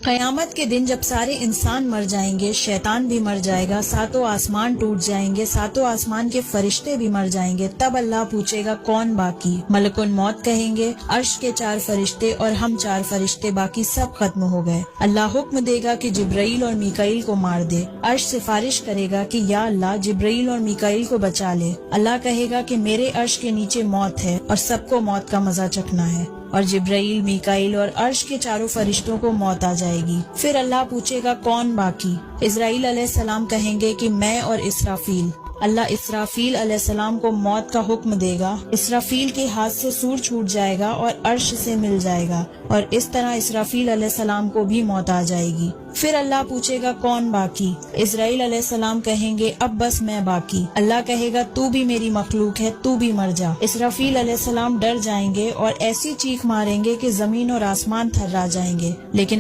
قیامت کے دن جب سارے انسان مر جائیں گے، شیطان بھی مر جائے گا، ساتوں آسمان ٹوٹ جائیں گے، ساتوں آسمان کے فرشتے بھی مر جائیں گے، تب اللہ پوچھے گا کون باقی؟ ملک الموت کہیں گے عرش کے 4 فرشتے اور ہم 4 فرشتے، باقی سب ختم ہو گئے۔ اللہ حکم دے گا کہ جبرائیل اور میکائیل کو مار دے۔ عرش سفارش کرے گا کہ یا اللہ جبرائیل اور میکائیل کو بچا لے۔ اللہ کہے گا کہ میرے عرش کے نیچے موت ہے اور سب کو موت کا مزہ چکھنا ہے، اور جبرائیل، میکائیل اور عرش کے 4 فرشتوں کو موت آ جائے گی۔ پھر اللہ پوچھے گا کون باقی؟ اسرائیل علیہ السلام کہیں گے کہ میں اور اسرافیل۔ اللہ اسرافیل علیہ السلام کو موت کا حکم دے گا۔ اسرافیل کے ہاتھ سے سور چھوٹ جائے گا اور عرش سے مل جائے گا، اور اس طرح اسرافیل علیہ السلام کو بھی موت آ جائے گی۔ پھر اللہ پوچھے گا کون باقی؟ اسرائیل علیہ السلام کہیں گے اب بس میں باقی۔ اللہ کہے گا تو بھی میری مخلوق ہے، تو بھی مر جا۔ اسرافیل علیہ السلام ڈر جائیں گے اور ایسی چیخ ماریں گے کہ زمین اور آسمان تھرا جائیں گے، لیکن